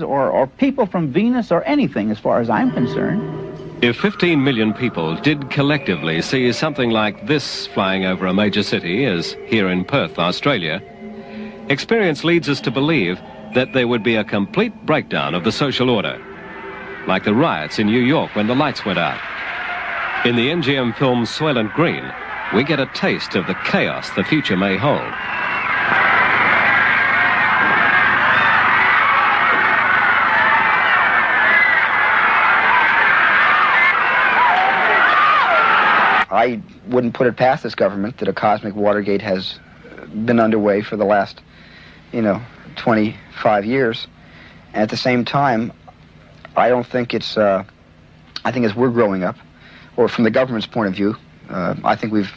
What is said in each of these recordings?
or people from Venus or anything as far as I'm concerned. If 15 million people did collectively see something like this flying over a major city, as here in Perth, Australia, experience leads us to believe that there would be a complete breakdown of the social order, like the riots in New York when the lights went out. In the MGM film Soylent Green, we get a taste of the chaos the future may hold. I wouldn't put it past this government that a cosmic Watergate has been underway for the last, 25 years. And at the same time, I don't think it's, I think as we're growing up, or from the government's point of view, I think we've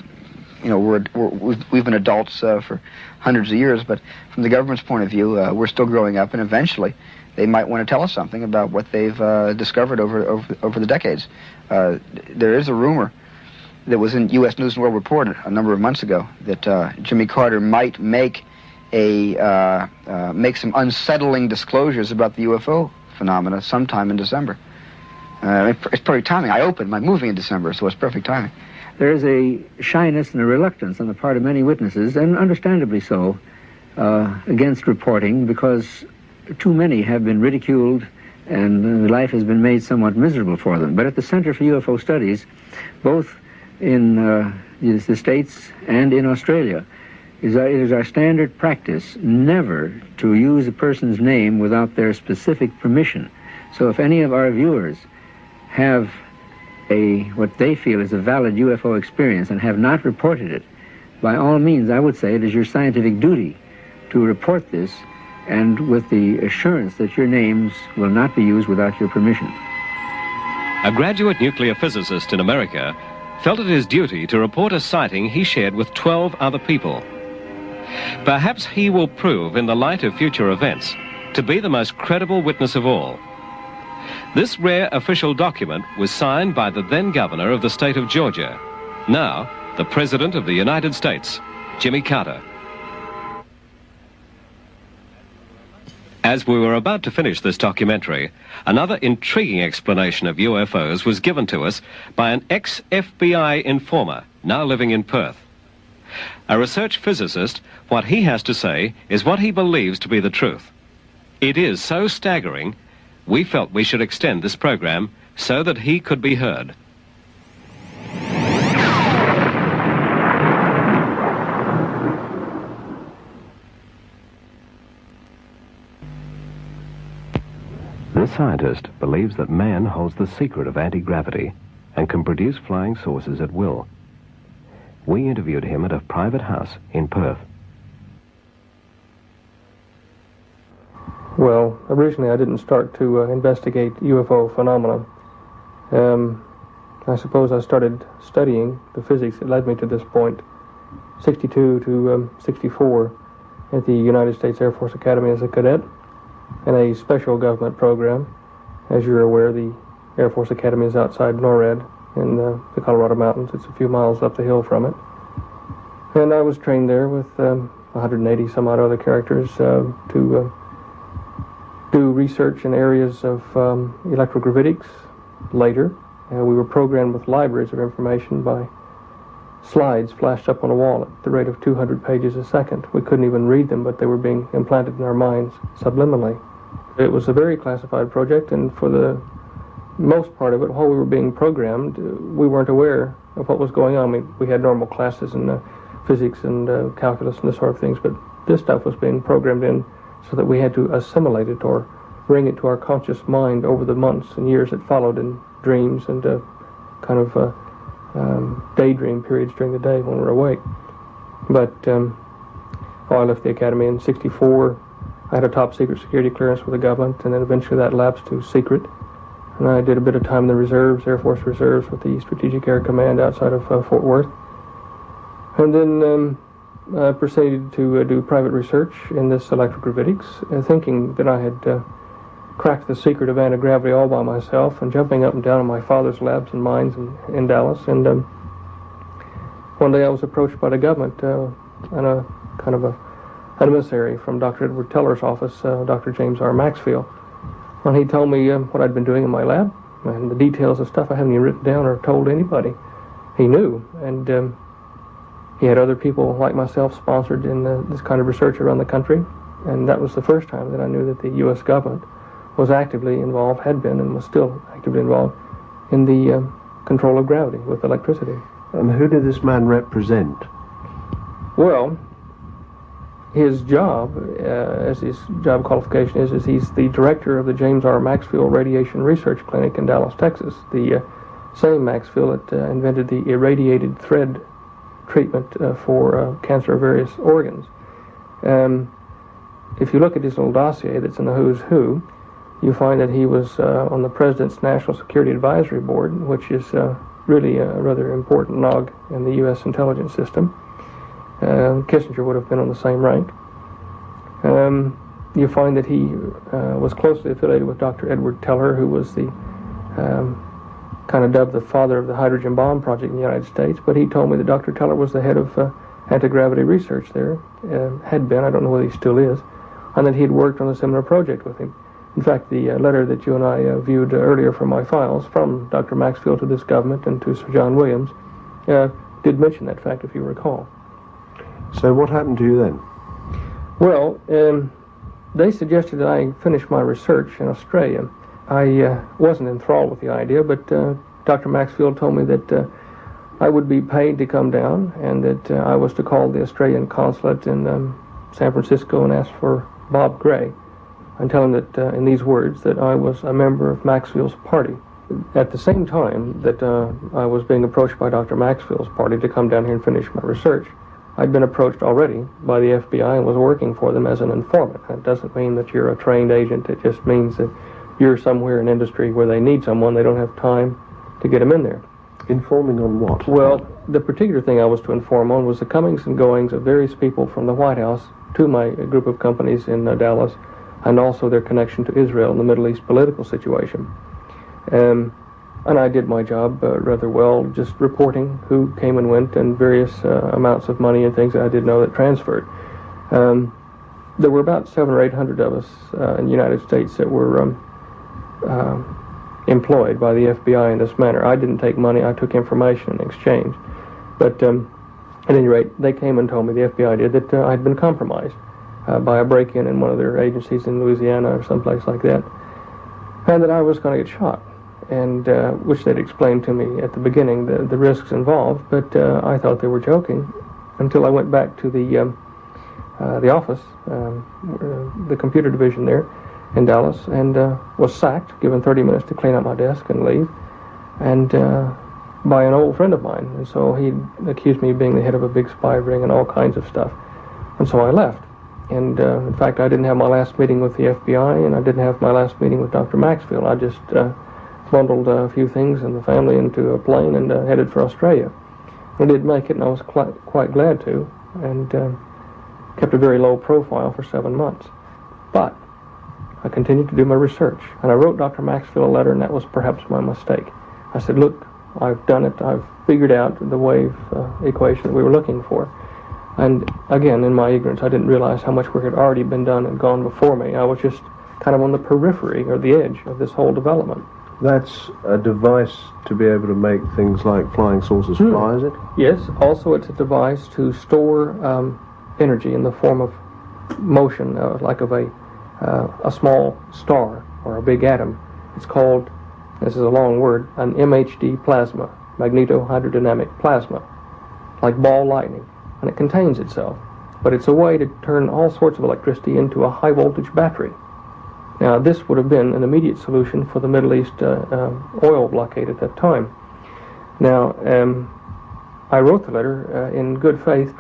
been adults for hundreds of years, but from the government's point of view, we're still growing up, and eventually they might want to tell us something about what they've discovered over the decades. There is a rumor that was in U.S. News and World Report a number of months ago that Jimmy Carter might make some unsettling disclosures about the UFO phenomena sometime in December. It's perfect timing. I opened my movie in December, so it's perfect timing. There is a shyness and a reluctance on the part of many witnesses, and understandably so, against reporting, because too many have been ridiculed and life has been made somewhat miserable for them. But at the Center for UFO Studies, both in the States and in Australia, it is our standard practice never to use a person's name without their specific permission. So if any of our viewers have what they feel is a valid UFO experience and have not reported it, by all means, I would say it is your scientific duty to report this, and with the assurance that your names will not be used without your permission. A graduate nuclear physicist in America felt it his duty to report a sighting he shared with 12 other people. Perhaps he will prove, in the light of future events, to be the most credible witness of all. This rare official document was signed by the then governor of the state of Georgia, now the President of the United States, Jimmy Carter. As we were about to finish this documentary, another intriguing explanation of UFOs was given to us by an ex-FBI informer now living in Perth. A research physicist, what he has to say is what he believes to be the truth. It is so staggering, we felt we should extend this program so that he could be heard. This scientist believes that man holds the secret of anti-gravity and can produce flying saucers at will. We interviewed him at a private house in Perth. Well, originally I didn't start to investigate UFO phenomena. I suppose I started studying the physics that led me to this point, 62 to 64, at the United States Air Force Academy as a cadet in a special government program. As you're aware, the Air Force Academy is outside NORAD in the Colorado Mountains. It's a few miles up the hill from it. And I was trained there with 180 some odd other characters to do research in areas of electrogravitics later. We were programmed with libraries of information by slides flashed up on a wall at the rate of 200 pages a second. We couldn't even read them, but they were being implanted in our minds subliminally. It was a very classified project, and for the most part of it, while we were being programmed, we weren't aware of what was going on. We had normal classes in physics and calculus and this sort of things, but this stuff was being programmed in so that we had to assimilate it or bring it to our conscious mind over the months and years that followed in dreams and kind of daydream periods during the day when we were awake. But I left the academy in 64. I had a top secret security clearance with the government, and then eventually that lapsed to secret. And I did a bit of time in the reserves, Air Force Reserves, with the Strategic Air Command outside of Fort Worth. And then I proceeded to do private research in this electrogravitics, thinking that I had cracked the secret of anti-gravity all by myself, and jumping up and down in my father's labs and mines in Dallas. And one day I was approached by the government and a kind of an emissary from Dr. Edward Teller's office, Dr. James R. Maxfield, And he told me what I'd been doing in my lab and the details of stuff I haven't even written down or told anybody. He knew, and he had other people like myself sponsored in this kind of research around the country, and that was the first time that I knew that the U.S. government was actively involved, had been, and was still actively involved in the control of gravity with electricity. And who did this man represent? Well, his job, as his job qualification is he's the director of the James R. Maxfield Radiation Research Clinic in Dallas, Texas. The same Maxfield that invented the irradiated thread treatment for cancer of various organs. If you look at his little dossier that's in the Who's Who, you find that he was on the President's National Security Advisory Board, which is really a rather important log in the U.S. intelligence system. Kissinger would have been on the same rank. You find that he was closely affiliated with Dr. Edward Teller, who was the kind of dubbed the father of the hydrogen bomb project in the United States, but he told me that Dr. Teller was the head of anti-gravity research there, had been, I don't know whether he still is, and that he had worked on a similar project with him. In fact, the letter that you and I viewed earlier from my files from Dr. Maxfield to this government and to Sir John Williams did mention that fact, if you recall. So what happened to you then? Well, they suggested that I finish my research in Australia. I wasn't enthralled with the idea, but Dr. Maxfield told me that I would be paid to come down and that I was to call the Australian consulate in San Francisco and ask for Bob Gray and tell him that in these words that I was a member of Maxfield's party. At the same time that I was being approached by Dr. Maxfield's party to come down here and finish my research, I'd been approached already by the FBI and was working for them as an informant. That doesn't mean that you're a trained agent. It just means that you're somewhere in industry where they need someone. They don't have time to get them in there. Informing on what? Well, the particular thing I was to inform on was the comings and goings of various people from the White House to my group of companies in Dallas, and also their connection to Israel and the Middle East political situation. And I did my job rather well, just reporting who came and went and various amounts of money and things that I did know that transferred. There were about 700 or 800 of us in the United States that were employed by the FBI in this manner. I didn't take money, I took information in exchange. But at any rate, they came and told me, the FBI did, that I'd been compromised by a break-in in one of their agencies in Louisiana or someplace like that, and that I was going to get shot, and which they'd explained to me at the beginning, the risks involved, but I thought they were joking until I went back to the office, the computer division there in Dallas, and was sacked, given 30 minutes to clean up my desk and leave, and by an old friend of mine. And so he accused me of being the head of a big spy ring and all kinds of stuff. And so I left. And in fact, I didn't have my last meeting with the FBI, and I didn't have my last meeting with Dr. Maxfield. I just bundled a few things and the family into a plane and headed for Australia. I did make it, and I was quite glad to, and kept a very low profile for 7 months. But I continued to do my research, and I wrote Dr. Maxfield a letter, and that was perhaps my mistake. I said, look, I've done it. I've figured out the wave equation that we were looking for. And again, in my ignorance, I didn't realize how much work had already been done and gone before me. I was just kind of on the periphery or the edge of this whole development. That's a device to be able to make things like flying saucers fly, is it? Yes. Also, it's a device to store energy in the form of motion, like of a small star or a big atom. It's called, this is a long word, an MHD plasma, magnetohydrodynamic plasma, like ball lightning, and it contains itself. But it's a way to turn all sorts of electricity into a high voltage battery. Now, this would have been an immediate solution for the Middle East oil blockade at that time. Now, I wrote the letter in good faith,